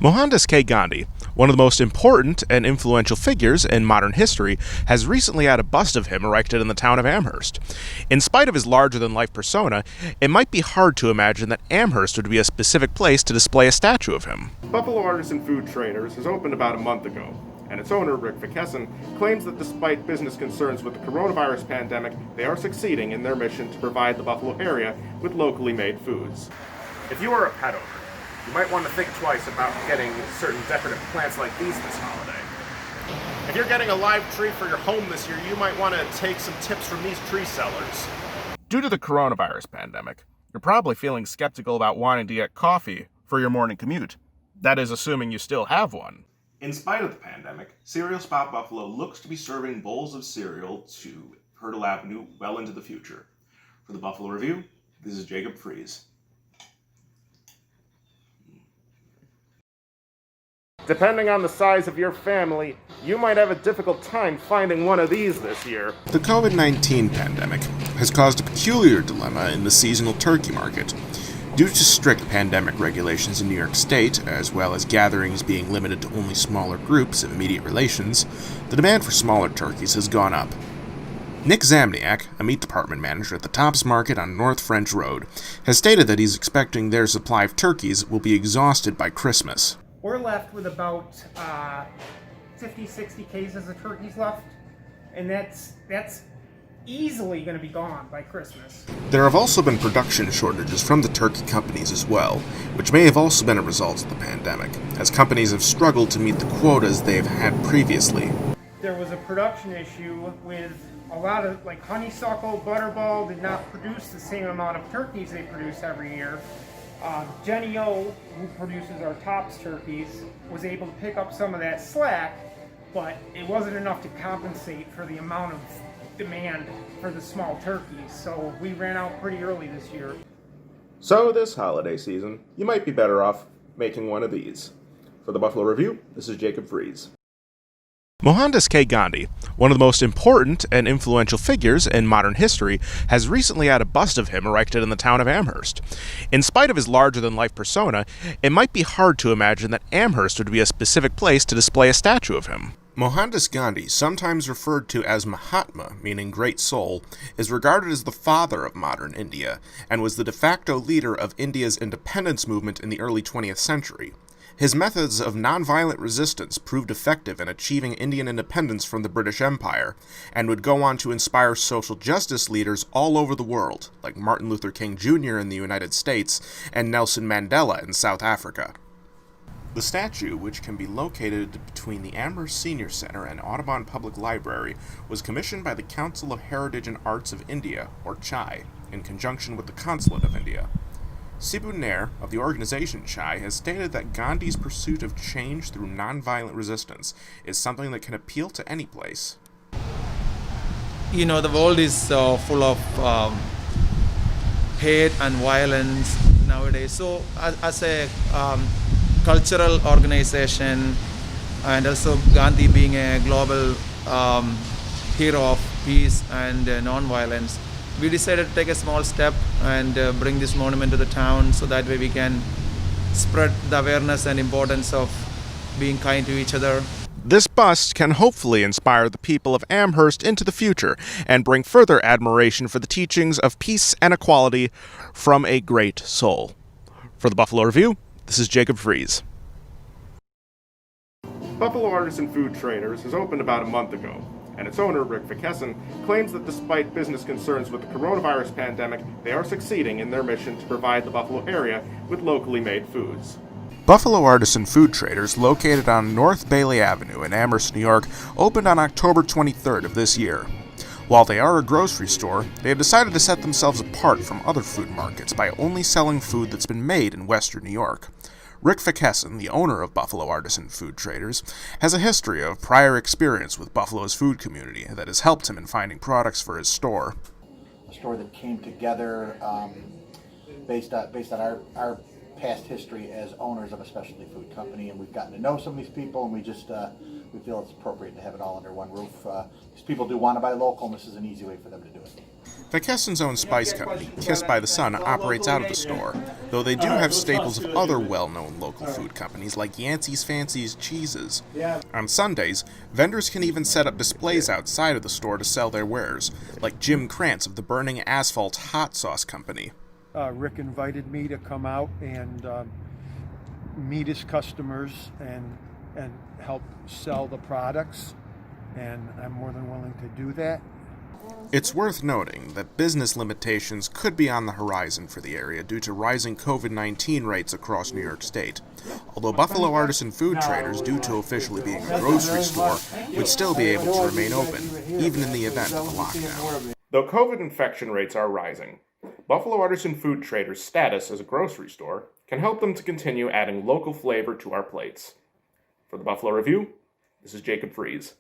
Mohandas K. Gandhi, one of the most important and influential figures in modern history, has recently had a bust of him erected in the town of Amherst. In spite of his larger-than-life persona, it might be hard to imagine that Amherst would be a specific place to display a statue of him. Buffalo Artisan Food Traders has opened about a month ago, and its owner, Rick Verkessen, claims that despite business concerns with the coronavirus pandemic, they are succeeding in their mission to provide the Buffalo area with locally made foods. If you are a pet owner, you might want to think twice about getting certain decorative plants like these this holiday. If you're getting a live tree for your home this year, you might want to take some tips from these tree sellers. Due to the coronavirus pandemic, you're probably feeling skeptical about wanting to get coffee for your morning commute. That is assuming you still have one. In spite of the pandemic, Cereal Spot Buffalo looks to be serving bowls of cereal to Hurdle Avenue well into the future. For the Buffalo Review, this is Jacob Fries. Depending on the size of your family, you might have a difficult time finding one of these this year. The COVID-19 pandemic has caused a peculiar dilemma in the seasonal turkey market. Due to strict pandemic regulations in New York State, as well as gatherings being limited to only smaller groups of immediate relations, the demand for smaller turkeys has gone up. Nick Zamniak, a meat department manager at the Tops Market on North French Road, has stated that he's expecting their supply of turkeys will be exhausted by Christmas. We're left with about 50, 60 cases of turkeys left, and that's easily going to be gone by Christmas. There have also been production shortages from the turkey companies as well, which may have also been a result of the pandemic, as companies have struggled to meet the quotas they've had previously. There was a production issue with a lot of, like Honeysuckle, Butterball did not produce the same amount of turkeys they produce every year. Jenny O, who produces our Tops turkeys, was able to pick up some of that slack, but it wasn't enough to compensate for the amount of demand for the small turkeys, so we ran out pretty early this year. So this holiday season, you might be better off making one of these. For the Buffalo Review, this is Jacob Fries. Mohandas K. Gandhi, one of the most important and influential figures in modern history, has recently had a bust of him erected in the town of Amherst. In spite of his larger-than-life persona, it might be hard to imagine that Amherst would be a specific place to display a statue of him. Mohandas Gandhi, sometimes referred to as Mahatma, meaning great soul, is regarded as the father of modern India, and was the de facto leader of India's independence movement in the early 20th century. His methods of nonviolent resistance proved effective in achieving Indian independence from the British Empire, and would go on to inspire social justice leaders all over the world, like Martin Luther King Jr. in the United States and Nelson Mandela in South Africa. The statue, which can be located between the Amherst Senior Center and Audubon Public Library, was commissioned by the Council of Heritage and Arts of India, or CHAI, in conjunction with the Consulate of India. Sibu Nair of the organization CHAI has stated that Gandhi's pursuit of change through nonviolent resistance is something that can appeal to any place. You know, the world is full of hate and violence nowadays. So as a cultural organization, and also Gandhi being a global hero of peace and non-violence, we decided to take a small step and bring this monument to the town, so that way we can spread the awareness and importance of being kind to each other. This bust can hopefully inspire the people of Amherst into the future and bring further admiration for the teachings of peace and equality from a great soul. For the Buffalo Review, this is Jacob Fries. Buffalo Artisan Food Traders has opened about a month ago, and its owner, Rick Verkessen, claims that despite business concerns with the coronavirus pandemic, they are succeeding in their mission to provide the Buffalo area with locally made foods. Buffalo Artisan Food Traders, located on North Bailey Avenue in Amherst, New York, opened on October 23rd of this year. While they are a grocery store, they have decided to set themselves apart from other food markets by only selling food that's been made in Western New York. Rick Verkessen, the owner of Buffalo Artisan Food Traders, has a history of prior experience with Buffalo's food community that has helped him in finding products for his store. A store that came together based on our past history as owners of a specialty food company, and we've gotten to know some of these people, and we just we feel it's appropriate to have it all under one roof. Because people do want to buy local, and this is an easy way for them to do it. McKesson's own spice company, Kissed by the Sun, operates out of the store, though they do have staples of other well-known local food companies like Yancey's Fancy's Cheeses. On Sundays, vendors can even set up displays outside of the store to sell their wares, like Jim Krantz of the Burning Asphalt Hot Sauce Company. Rick invited me to come out and meet his customers and help sell the products, and I'm more than willing to do that. It's worth noting that business limitations could be on the horizon for the area due to rising COVID-19 rates across New York State. Although Buffalo Artisan Food Traders, due to officially being a grocery store, would still be able to remain open, even in the event of a lockdown. Though COVID infection rates are rising, Buffalo Artisan Food Traders' status as a grocery store can help them to continue adding local flavor to our plates. For the Buffalo Review, this is Jacob Fries.